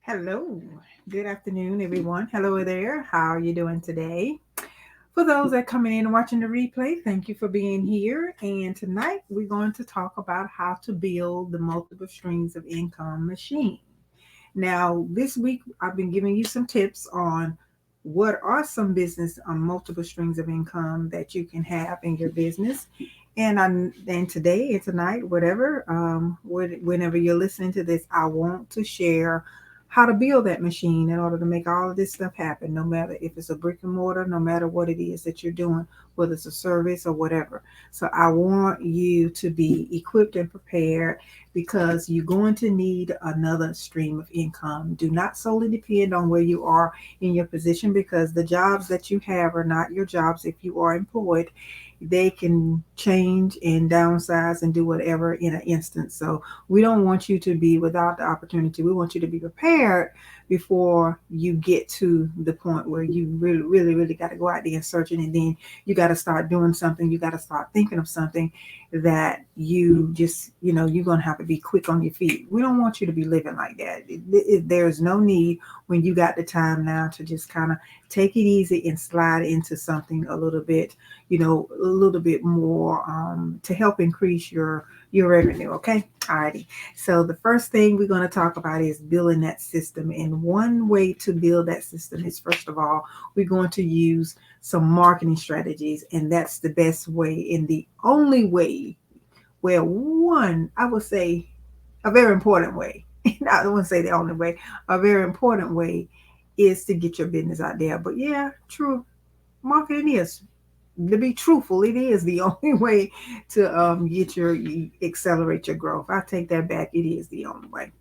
Hello. Good afternoon, everyone. Hello there. How are you doing today? For those that coming in and watching the replay, thank you for being here. And tonight we're going to talk about how to build the multiple streams of income machine. Now, this week I've been giving you some tips on what are some business multiple streams of income that you can have in your business. And today and tonight, whenever you're listening to this, I want to share how to build that machine in order to make all of this stuff happen. No matter if it's a brick and mortar, no matter what it is that you're doing, whether it's a service or whatever. So I want you to be equipped and prepared because you're going to need another stream of income. Do not solely depend on where you are in your position because the jobs that you have are not your jobs if you are employed. They can change and downsize and do whatever in an instant. So we don't want you to be without the opportunity. We want you to be prepared before you get to the point where you really got to go out there and search it, and then you got to start doing something. You got to start thinking of something that you just, you're going to have to be quick on your feet. We don't want you to be living like that. There's no need when you got the time now to just kind of take it easy and slide into something a little bit more to help increase your revenue. Okay. Alrighty. So the first thing we're going to talk about is building that system. And one way to build that system is, first of all, we're going to use some marketing strategies. And that's the best way and the only way. Well, one, I would say a very important way. I don't want to say the only way. A very important way is to get your business out there. But yeah, true. Marketing is, to be truthful, it is the only way to get your accelerate your growth. I take that back. It is the only way,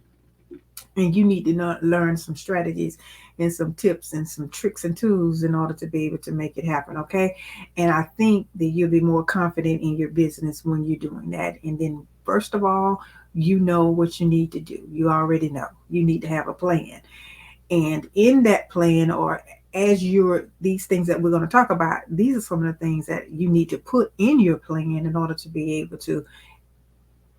and you need to learn some strategies and some tips and some tricks and tools in order to be able to make it happen. Okay, and I think that you'll be more confident in your business when you're doing that. And then, first of all, you know what you need to do. You already know you need to have a plan, and in that plan, or as you're these things that we're going to talk about, these are some of the things that you need to put in your plan in order to be able to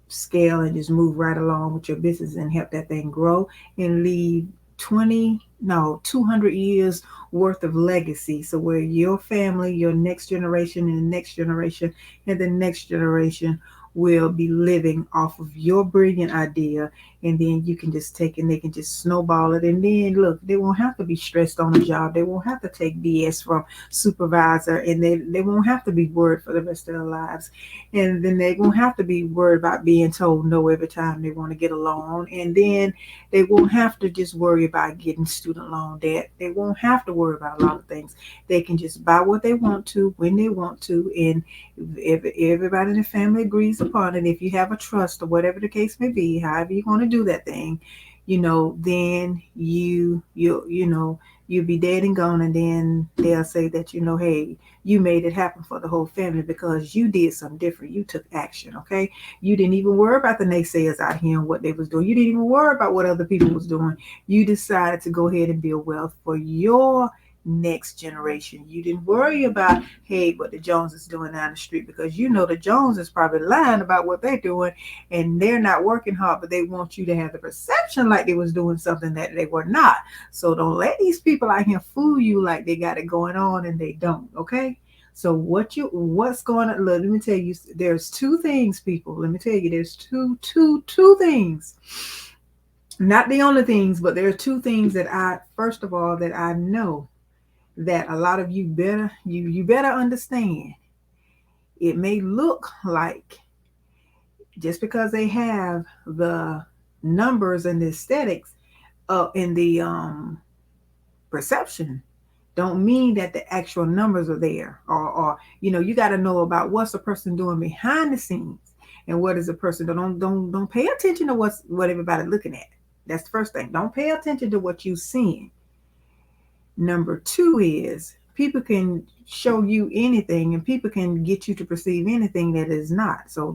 scale and just move right along with your business and help that thing grow and leave 20 no 200 years worth of legacy, so where your family, your next generation and the next generation and the next generation will be living off of your brilliant idea. And then you can just take and they can just snowball it, and then look, they won't have to be stressed on a job, they won't have to take BS from supervisor, and they won't have to be worried for the rest of their lives, and then they won't have to be worried about being told no every time they want to get a loan, and then they won't have to just worry about getting student loan debt. They won't have to worry about a lot of things. They can just buy what they want to when they want to, and if everybody in the family agrees upon it, if you have a trust or whatever the case may be, however you want to do that thing, then you'll be dead and gone, and then they'll say that, hey, you made it happen for the whole family because you did something different. You took action. Okay, you didn't even worry about the naysayers out here and what they was doing. You didn't even worry about what other people was doing. You decided to go ahead and build wealth for your next generation. You didn't worry about, hey, what the Jones is doing down the street, because the Jones is probably lying about what they're doing, and they're not working hard, but they want you to have the perception like they was doing something that they were not. So don't let these people out here fool you like they got it going on and they don't. Okay. So what's going on? Look, let me tell you, there's two things, people. Let me tell you, there's two things. Not the only things, but there are two things that first of all, that I know that a lot of you better understand. It may look like, just because they have the numbers and the aesthetics in the perception, don't mean that the actual numbers are there, or you got to know about what's a person doing behind the scenes, and what is a person. Don't pay attention to what everybody's looking at. That's the first thing. Don't pay attention to what you're seeing. Number two is, people can show you anything, and people can get you to perceive anything that is not. So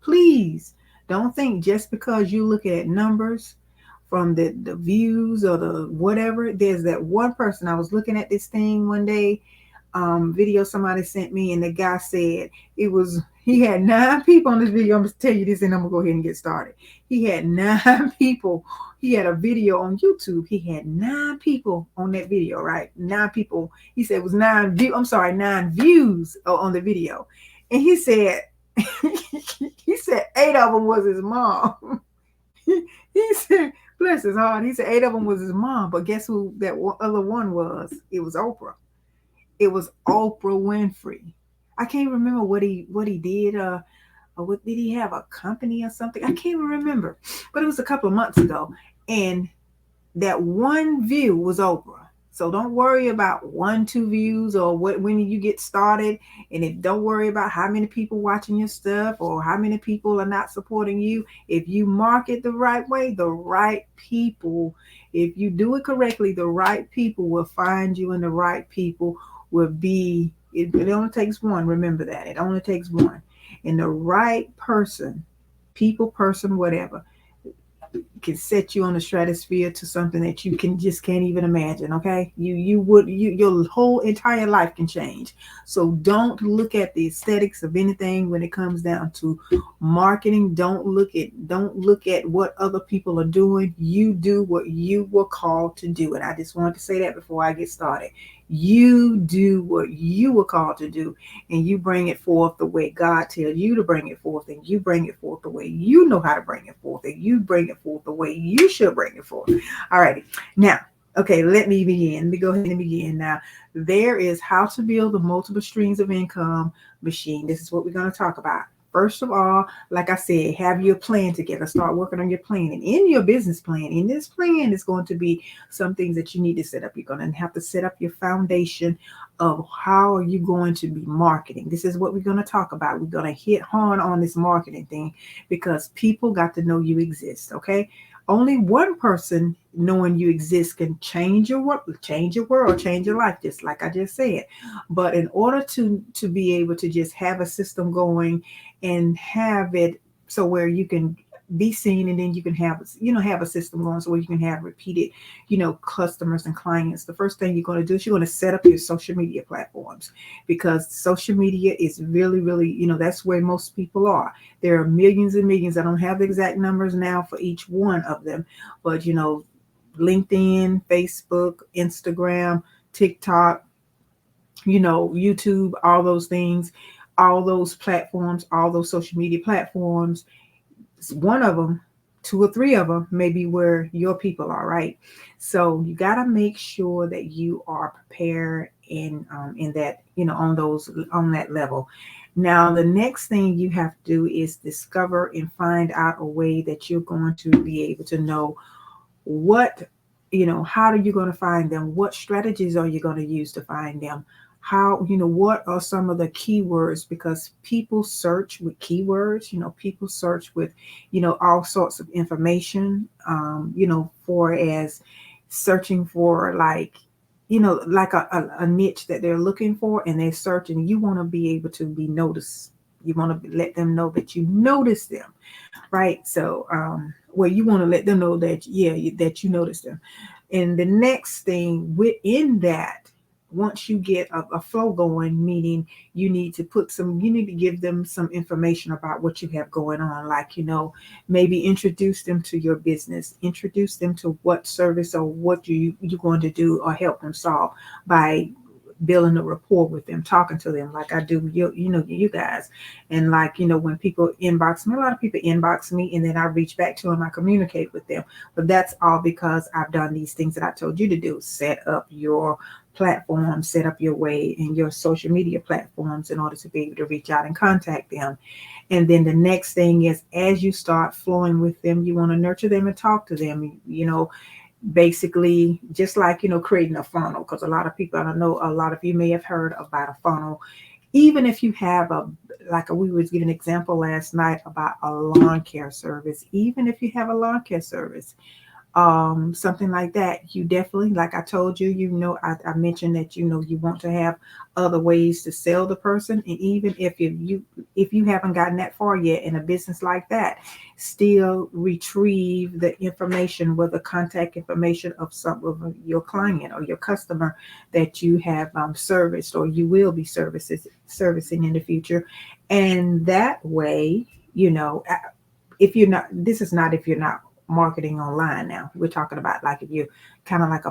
please don't think just because you look at numbers from the views or the whatever. There's that one person, I was looking at this thing one day, video somebody sent me, and the guy said He had 9 people on this video. I'm going to tell you this and I'm going to go ahead and get started. He had 9 people. He had a video on YouTube. He had 9 people on that video, right? 9 people. He said it was 9 views on the video. And he said, he said 8 of them was his mom. He said, bless his heart. He said 8 of them was his mom. But guess who that other one was? It was Oprah. It was Oprah Winfrey. I can't remember what he did. Or what did he have, a company or something? I can't even remember. But it was a couple of months ago, and that one view was Oprah. So don't worry about 1, 2 views or what when you get started, and don't worry about how many people watching your stuff or how many people are not supporting you. If you market the right way, the right people, if you do it correctly, the right people will find you, and the right people will be. It only takes one. Remember that it only takes one, and the right person, people, person, whatever, can set you on the stratosphere to something that you can't even imagine. Okay, your whole entire life can change. So don't look at the aesthetics of anything when it comes down to marketing. Don't look at what other people are doing. You do what you were called to do. And I just wanted to say that before I get started. You do what you were called to do, and you bring it forth the way God tells you to bring it forth, and you bring it forth the way you know how to bring it forth, and you bring it forth the way you should bring it forth. All righty. Now, okay, let me begin. Let me go ahead and begin. Now, there is how to build a multiple streams of income machine. This is what we're going to talk about. First of all, like I said, have your plan together. Start working on your plan. And in your business plan, in this plan is going to be some things that you need to set up. You're going to have to set up your foundation of how are you going to be marketing. This is what we're going to talk about. We're going to hit hard on this marketing thing because people got to know you exist, okay? Only one person knowing you exist can change your world, change your life, just like I just said. But in order to be able to just have a system going and have it so where you can be seen, and then you can have a system going so where you can have repeated customers and clients. The first thing you're going to do is you're going to set up your social media platforms, because social media is really, really, that's where most people are. There are millions and millions. I don't have the exact numbers now for each one of them, but LinkedIn, Facebook, Instagram, TikTok, YouTube, all those things, all those platforms, all those social media platforms. One of them, 2 or 3 of them, may be where your people are, right? So you got to make sure that you are prepared in that, on that level. Now, the next thing you have to do is discover and find out a way that you're going to be able to know what, how are you going to find them? What strategies are you going to use to find them? How, what are some of the keywords? Because people search with keywords, people search with, all sorts of information, for as searching for like, like a niche that they're looking for, and they're searching. You want to be able to be noticed. You want to let them know that you notice them, right? So, well, you want to let them know that, that you notice them. And the next thing within that, once you get a flow going, meaning you need to give them some information about what you have going on, like, maybe introduce them to your business, introduce them to what service or what you're going to do or help them solve by building a rapport with them, talking to them like I do with you guys. And like, when people inbox me, a lot of people inbox me, and then I reach back to them, I communicate with them. But that's all because I've done these things that I told you to do. Set up your platform, set up your way in your social media platforms in order to be able to reach out and contact them. And then the next thing is, as you start flowing with them, you want to nurture them and talk to them, basically just like, creating a funnel. Because a lot of people, I don't know, a lot of you may have heard about a funnel. Even if you have we was giving an example last night about a lawn care service. Even if you have a lawn care service, something like that, you definitely, like I told you, I mentioned that, you want to have other ways to sell the person. And even if you haven't gotten that far yet in a business like that, still retrieve the information with the contact information of some of your client or your customer that you have serviced or you will be servicing in the future, And that way, if you're not, this is not if you're not marketing online now. We're talking about like if you're kind of like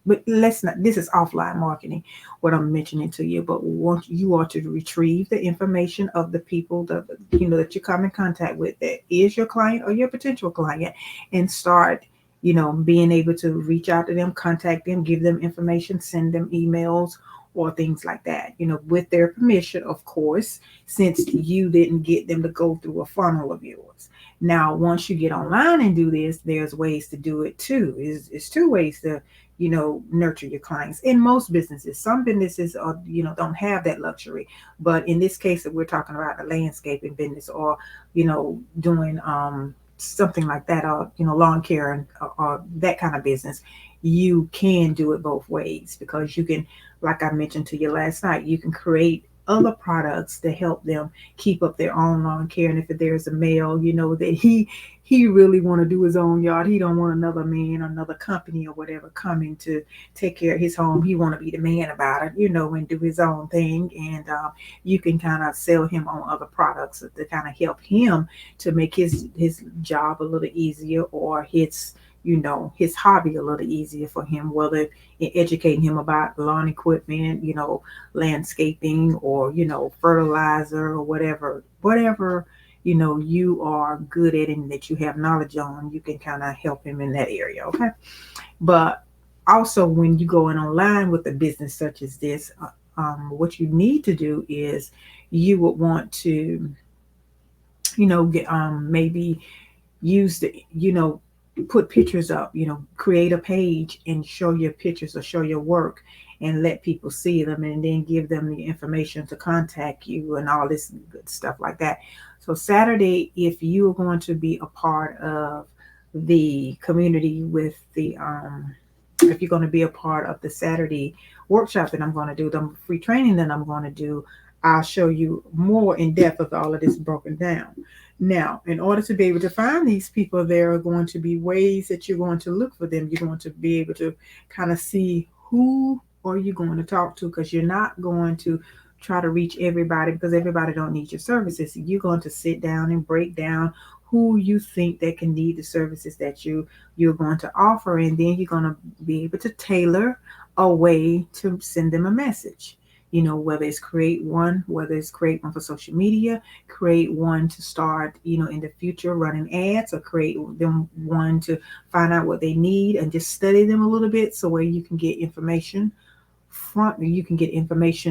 but let's not, this is offline marketing, what I'm mentioning to you. But once you are to retrieve the information of the people that you come in contact with, that is your client or your potential client, and start, being able to reach out to them, contact them, give them information, send them emails or things like that, with their permission, of course, since you didn't get them to go through a funnel of yours. Now, once you get online and do this, there's ways to do it too. It's two ways to, nurture your clients. In most businesses, some businesses are, don't have that luxury. But in this case that we're talking about, a landscaping business or, doing something like that, or, lawn care or that kind of business, you can do it both ways, because you can, like I mentioned to you last night, you can create other products to help them keep up their own lawn care. And if there's a male, that he really want to do his own yard, he don't want another man or another company or whatever coming to take care of his home. He want to be the man about it, and do his own thing. And you can kind of sell him on other products to kind of help him to make his job a little easier, or his hobby a little easier for him, whether in educating him about lawn equipment, landscaping, or, fertilizer, or whatever, you are good at and that you have knowledge on, you can kind of help him in that area. Okay. But also, when you go in online with a business such as this, what you need to do is you would want to, get, maybe use put pictures up, create a page and show your pictures or show your work and let people see them, and then give them the information to contact you and all this good stuff like that. So Saturday, if you are going to be a part of the community with if you're going to be a part of the Saturday workshop that I'm going to do, the free training that I'm going to do, I'll show you more in depth of all of this broken down. Now, in order to be able to find these people, there are going to be ways that you're going to look for them. You're going to be able to kind of see who are you going to talk to, because you're not going to try to reach everybody, because everybody don't need your services. You're going to sit down and break down who you think that can need the services that you're going to offer, and then you're going to be able to tailor a way to send them a message. Whether it's create one for social media, create one to start, in the future running ads, or create them one to find out what they need and just study them a little bit, so where you can get information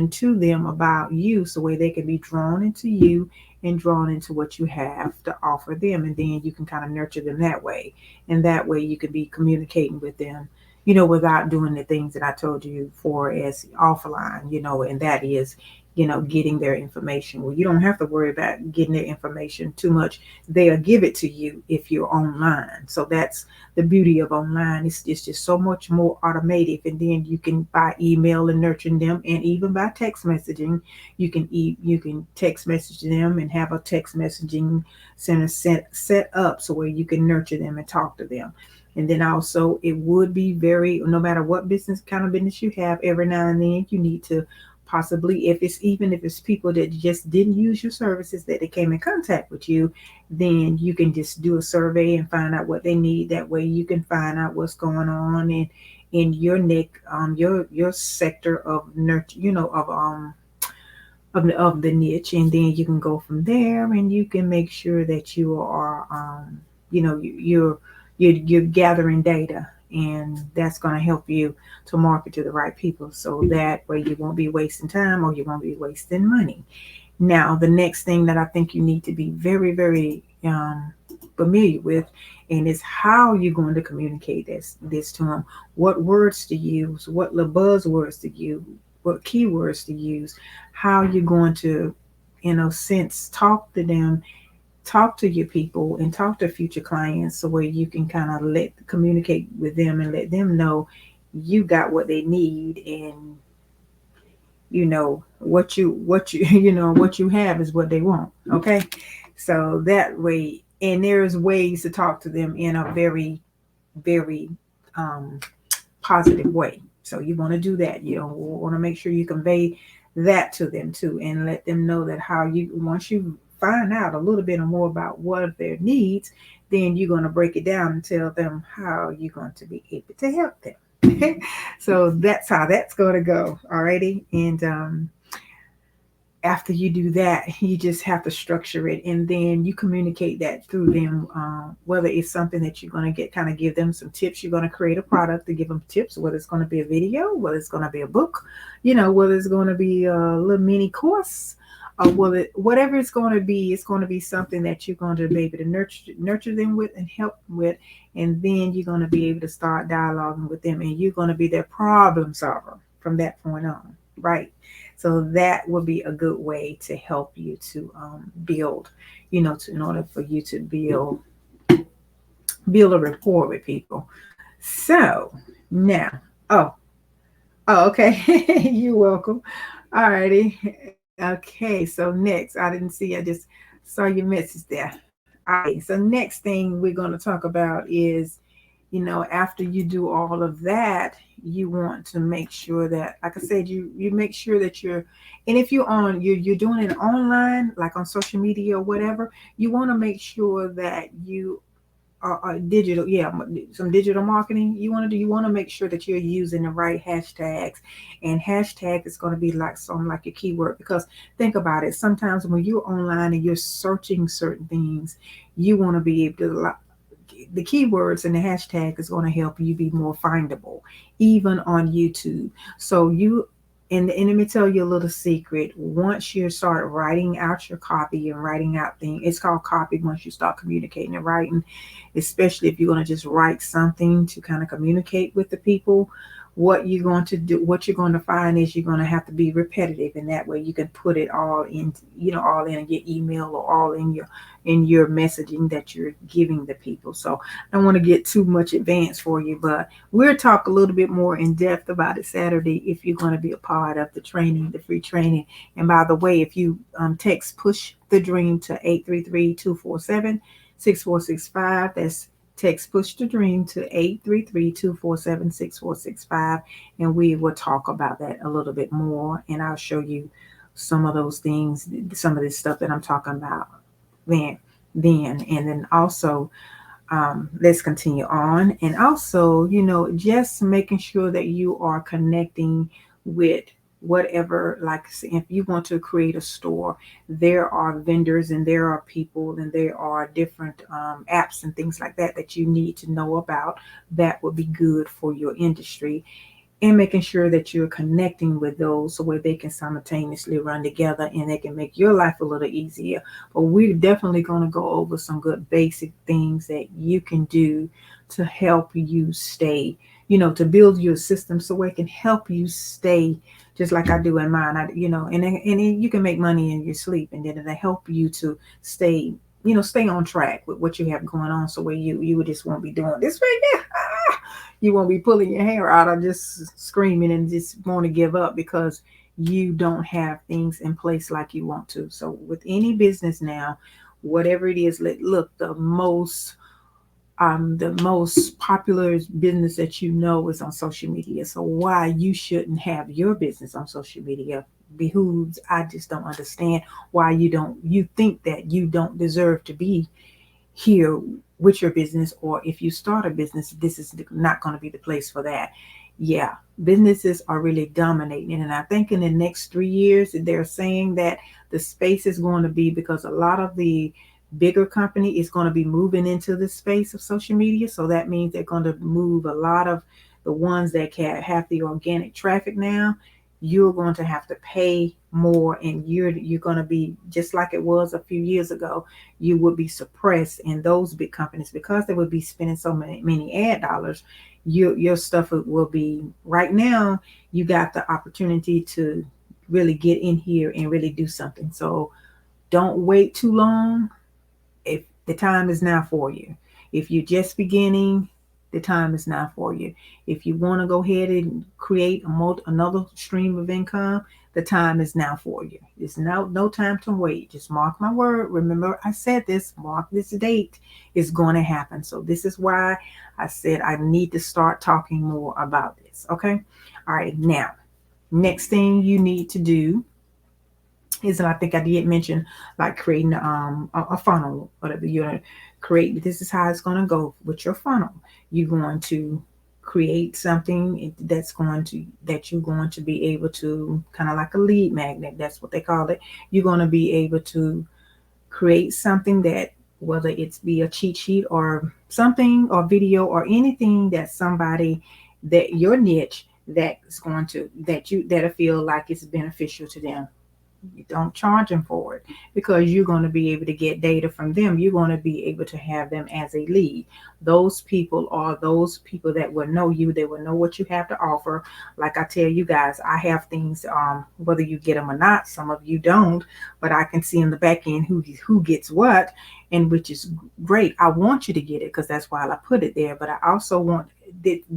to them about you, so where they can be drawn into you and drawn into what you have to offer them, and then you can kind of nurture them that way. And that way you can be communicating with them, without doing the things that I told you for as offline, and that is, getting their information. Well, you don't have to worry about getting their information too much. They'll give it to you if you're online. So that's the beauty of online. It's just so much more automated. And then you can, by email and nurturing them, and even by text messaging, you can text message them and have a text messaging center set up, so where you can nurture them and talk to them. And then also, it would be no matter what kind of business you have, every now and then you need to possibly, if it's people that just didn't use your services, that they came in contact with you, then you can just do a survey and find out what they need. That way you can find out what's going on in your your sector of nurture, of the niche, and then you can go from there, and you can make sure that you are you're gathering data, and that's going to help you to market to the right people, so that way you won't be wasting time or you won't be wasting money. Now, the next thing that I think you need to be very, very familiar with, and is how you're going to communicate this to them. What words to use, what the buzzwords to use, what keywords to use, how you're going to, in a sense, talk to them, talk to your people, and talk to future clients, so where you can kind of communicate with them and let them know you got what they need, and what you what you have is what they want. Okay. So that way, and there's ways to talk to them in a very, very positive way. So you want to do that. You want to make sure you convey that to them too, and let them know that how you, once you find out a little bit more about what are their needs, then you're going to break it down and tell them how you're going to be able to help them. So that's how that's going to go. Alrighty. And after you do that, you just have to structure it, and then you communicate that through them. Whether it's something that you're going to get, kind of give them some tips. You're going to create a product to give them tips, whether it's going to be a video, whether it's going to be a book, whether it's going to be a little mini course, or whatever it's going to be something that you're going to be able to nurture them with and help them with. And then you're going to be able to start dialoguing with them, and you're going to be their problem solver from that point on, right? So that would be a good way to help you to build, in order for you to build a rapport with people. So now, oh, okay, you're welcome. All righty. Okay, so next, I didn't see, I just saw your message there. All right, so next thing we're going to talk about is, after you do all of that, you want to make sure that, like I said, you make sure that and if you're doing it online, like on social media or whatever, you want to make sure that you digital, yeah, some digital marketing you want to do. You want to make sure that you're using the right hashtags, and hashtag is going to be like something like your keyword, because think about it, sometimes when you're online and you're searching certain things, you want to be able to, the keywords and the hashtag is going to help you be more findable, even on YouTube. So and let me tell you a little secret. Once you start writing out your copy and writing out things, it's called copy. Once you start communicating and writing, especially if you're going to just write something to kind of communicate with the people, what you're going to find is you're going to have to be repetitive, and that way you can put it all in, all in your email, or all in your messaging that you're giving the people. So I don't want to get too much advanced for you, but we'll talk a little bit more in depth about it Saturday if you're going to be a part of the training, the free training. And by the way, if you text Push the Dream to 833-247-6465, that's text Push the Dream to 833-247-6465, and we will talk about that a little bit more, and I'll show you some of those things, some of this stuff that I'm talking about then. And then also, let's continue on. And also, just making sure that you are connecting with whatever, like if you want to create a store, there are vendors and there are people and there are different apps and things like that that you need to know about, that would be good for your industry, and making sure that you're connecting with those so where they can simultaneously run together and they can make your life a little easier. But we're definitely going to go over some good basic things that you can do to help you stay, to build your system so it can help you stay, just like I do in mine. And you can make money in your sleep, and then it'll help you to stay on track with what you have going on, so where you just won't be doing this right now. You won't be pulling your hair out or just screaming and just want to give up because you don't have things in place like you want to. So with any business now, whatever it is, look, the most popular business that is on social media. So why you shouldn't have your business on social media behooves, I just don't understand why you think that you don't deserve to be here with your business, or if you start a business, this is not going to be the place for that. Yeah, businesses are really dominating, and I think in the next 3 years they're saying that the space is going to be, because a lot of the bigger company is going to be moving into the space of social media. So that means they're going to move a lot of the ones that can have the organic traffic now. You're going to have to pay more, and you're going to be just like it was a few years ago. You would be suppressed in those big companies because they would be spending so many ad dollars. Your stuff will be, right now you got the opportunity to really get in here and really do something. So don't wait too long. If the time is now for you. If you're just beginning, the time is now for you. If you want to go ahead and create another stream of income, the time is now for you. There's no time to wait. Just mark my word. Remember, I said this. Mark this date. It's going to happen. So this is why I said I need to start talking more about this. Okay. All right. Now, Next thing you need to do is, and I think I did mention, like creating a funnel, whatever you're gonna create. This is how it's gonna go with your funnel. You're going to create something that you're going to be able to, kind of like a lead magnet. That's what they call it. You're going to be able to create something that, whether it's be a cheat sheet or something or video or anything that somebody, that your niche, that's going to, that'll feel like it's beneficial to them. You don't charge them for it, because you're going to be able to get data from them. You're going to be able to have them as a lead. Those people are those people that will know you. They will know what you have to offer. Like I tell you guys, I have things, whether you get them or not. Some of you don't, but I can see in the back end who gets what, and which is great. I want you to get it, because that's why I put it there. But I also want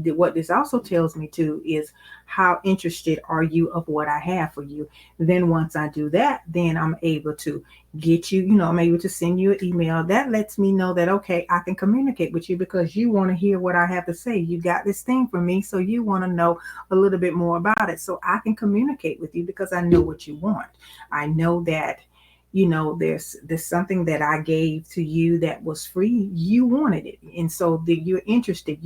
what this also tells me too is, how interested are you of what I have for you. Then once I do that, then I'm able to get you, I'm able to send you an email that lets me know that, okay, I can communicate with you, because you want to hear what I have to say. You got this thing from me, so you want to know a little bit more about it, so I can communicate with you, because I know what you want. I know that, there's something that I gave to you that was free. You wanted it, and so you're interested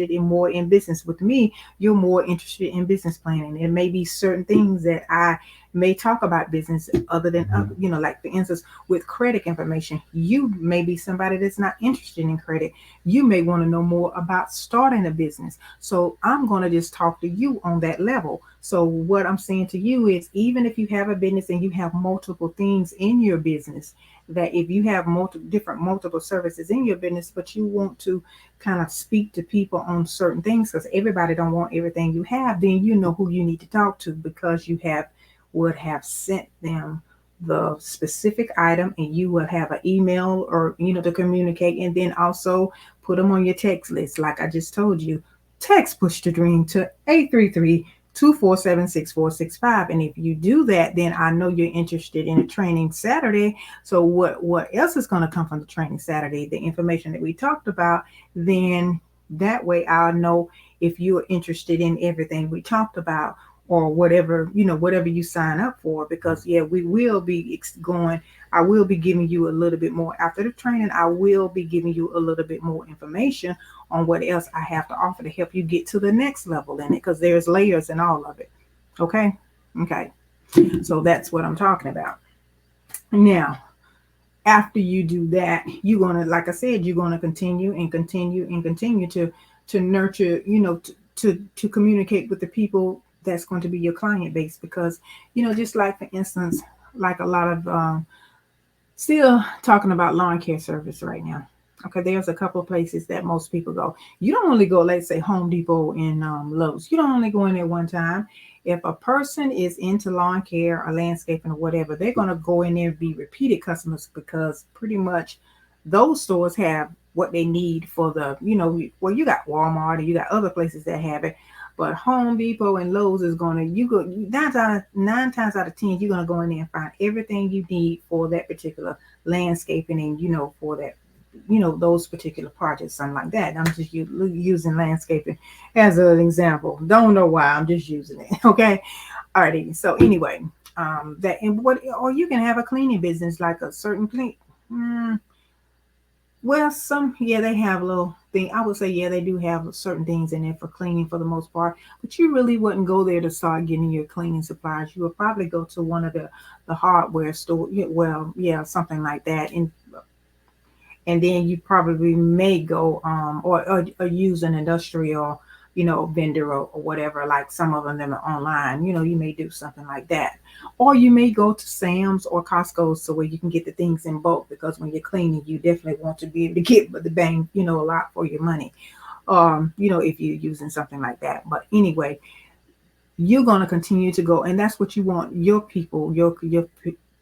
in more in business with me. You're more interested in business planning. There may be certain things that I may talk about business, other than like for instance, with credit information. You may be somebody that's not interested in credit. You may want to know more about starting a business, so I'm going to just talk to you on that level. So what I'm saying to you is, even if you have a business and you have multiple things in your business, that if you have multiple services in your business, but you want to kind of speak to people on certain things, because everybody don't want everything you have, then you know who you need to talk to, because you have would have sent them the specific item, and you will have an email, or to communicate, and then also put them on your text list. Like I just told you, text Push to Dream to 833-247-6465. And if you do that, then I know you're interested in a training Saturday. So what else is going to come from the training Saturday? The information that we talked about. Then that way I'll know if you're interested in everything we talked about, or whatever you sign up for. Because yeah, we will be going I will be giving you a little bit more after the training. I will be giving you a little bit more information on what else I have to offer to help you get to the next level in it, because there's layers in all of it. Okay. So that's what I'm talking about. Now, after you do that, you're going to, like I said, you're going to continue and continue and continue to nurture, to communicate with the people that's going to be your client base. Because just like for instance, like a lot of still talking about lawn care service right now. Okay, there's a couple of places that most people go. You don't only go, let's say, Home Depot and Lowe's. You don't only go in there one time. If a person is into lawn care or landscaping or whatever, they're going to go in there and be repeated customers, because pretty much those stores have what they need for well, you got Walmart and you got other places that have it. But Home Depot and Lowe's is going to, you go 9 times out of 10, you're going to go in there and find everything you need for that particular landscaping, and for that, those particular projects, something like that. I'm just using landscaping as an example. Don't know why, I'm just using it. Okay. Alrighty. So anyway, that, and what, or you can have a cleaning business, like a certain clean. Well, yeah, they have a little thing. I would say, yeah, they do have certain things in there for cleaning for the most part. But you really wouldn't go there to start getting your cleaning supplies. You would probably go to one of the hardware store. Well, yeah, something like that. And then you probably may go or use an industrial vendor, or whatever. Like some of them are online. You may do something like that. Or you may go to Sam's or Costco, so where you can get the things in bulk, because when you're cleaning, you definitely want to be able to get the bang, a lot for your money. If you're using something like that. But anyway, you're going to continue to go, and that's what you want your people, your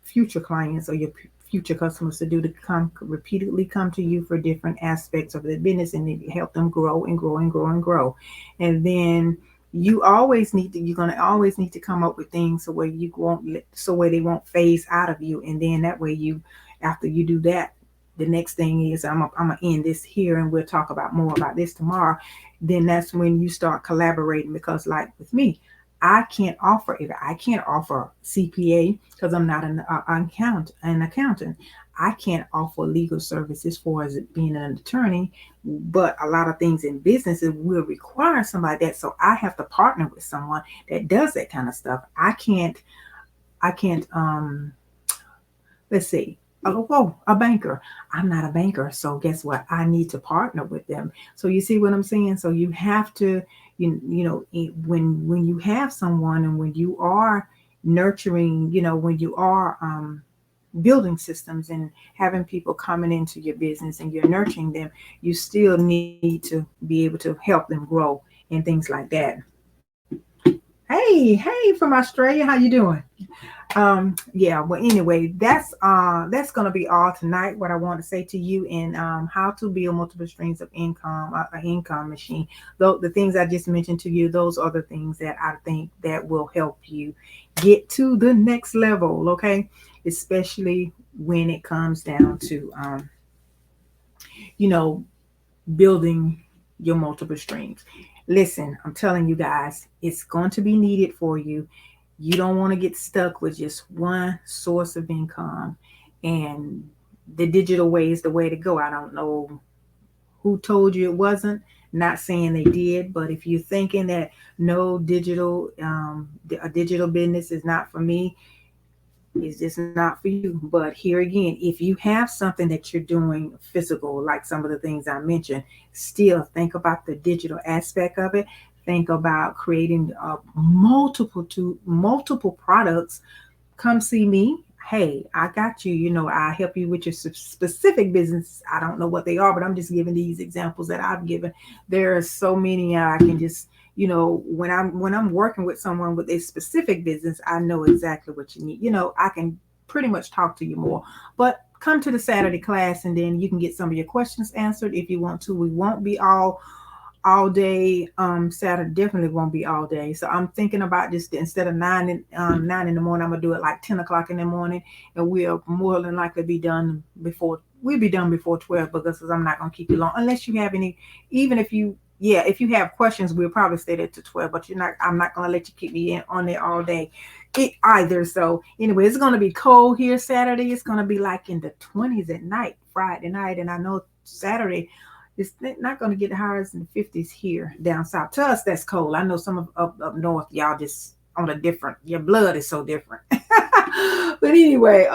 future clients, or your future customers to do, to repeatedly come to you for different aspects of their business, and help them grow and grow and grow and grow. And then you're going to always need to come up with things so where they won't phase out of you. And then that way, after you do that, the next thing is, I'm gonna end this here, and we'll talk about more about this tomorrow. Then that's when you start collaborating, because like with me, I can't offer it. I can't offer CPA because I'm not an accountant. I can't offer legal services for as being an attorney, but a lot of things in businesses will require somebody that. So I have to partner with someone that does that kind of stuff. I can't let's see. Oh, whoa, a banker. I'm not a banker. So guess what? I need to partner with them. So you see what I'm saying? So you have to, when you have someone and when you are nurturing, when you are building systems and having people coming into your business and you're nurturing them, you still need to be able to help them grow and things like that. Hey, from Australia, how you doing? Yeah, well anyway, that's gonna be all tonight. What I want to say to you and how to build multiple streams of income, an income machine. Though the things I just mentioned to you, those are the things that I think that will help you get to the next level, okay? Especially when it comes down to you know, building your multiple streams. Listen, I'm telling you guys, it's going to be needed for you. You don't want to get stuck with just one source of income, and the digital way is the way to go. I don't know who told you it wasn't. Not saying they did, but if you're thinking that no digital, a digital business is not for me, it's just not for you. But here again, if you have something that you're doing physical, like some of the things I mentioned, still think about the digital aspect of it. Think about creating multiple products. Come see me. Hey, I got you. I help you with your specific business. I don't know what they are, but I'm just giving these examples that I've given. There are so many I can just, when I'm working with someone with a specific business, I know exactly what you need. I can pretty much talk to you more. But come to the Saturday class and then you can get some of your questions answered if you want to. We won't be all day. Saturday definitely won't be all day. So I'm thinking about just instead of 9 in the morning, I'm gonna do it like 10 o'clock in the morning, and we'll more than likely be done before we'll be done before 12 because I'm not gonna keep you long unless you have any. Even if you if you have questions, we'll probably stay there to 12. But I'm not gonna let you keep me on there all day. Either. So anyway, it's gonna be cold here Saturday. It's gonna be like in the 20s at night, Friday night, and I know Saturday it's not going to get higher than the 50s here down south. To us, that's cold. I know some of up north, y'all just on a different. Your blood is so different. But anyway,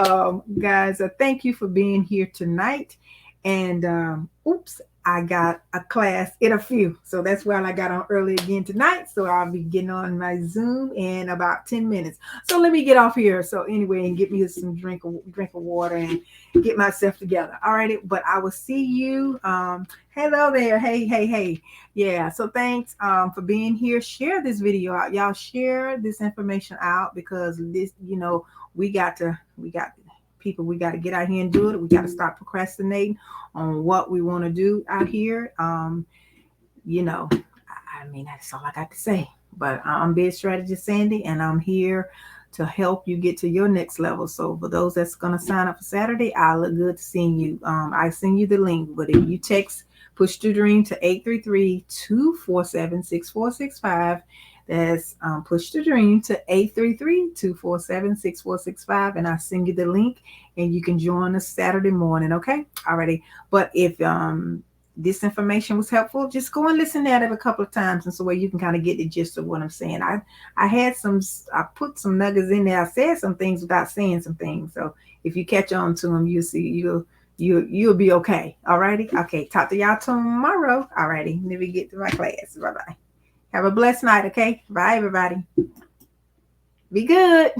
guys, thank you for being here tonight. And oops, I got a class in a few, so that's why I got on early again tonight. So I'll be getting on my Zoom in about 10 minutes. So let me get off here. So anyway, and get me some drink of water and get myself together. All right, but I will see you. Hello there. Hey. Yeah. So thanks for being here. Share this video out. Y'all share this information out because this, we got people, we got to get out here and do it. We got to stop procrastinating on what we want to do out here. I mean, that's all I got to say. But I'm Biz Strategist Sandy, and I'm here to help you get to your next level. So for those that's going to sign up for Saturday, I look good to seeing you. I send you the link, but if you text Push to Dream to 833-247-6465. That's Push to Dream to 833-247-6465. And I send you the link and you can join us Saturday morning. Okay. Alrighty. But if this information was helpful, just go and listen at it a couple of times, and so where you can kind of get the gist of what I'm saying. I put some nuggets in there. I said some things without saying some things. So if you catch on to them, you'll see you'll be okay. Alrighty. Okay. Talk to y'all tomorrow. Alrighty. Let me get to my class. Bye bye. Have a blessed night. Okay. Bye everybody. Be good.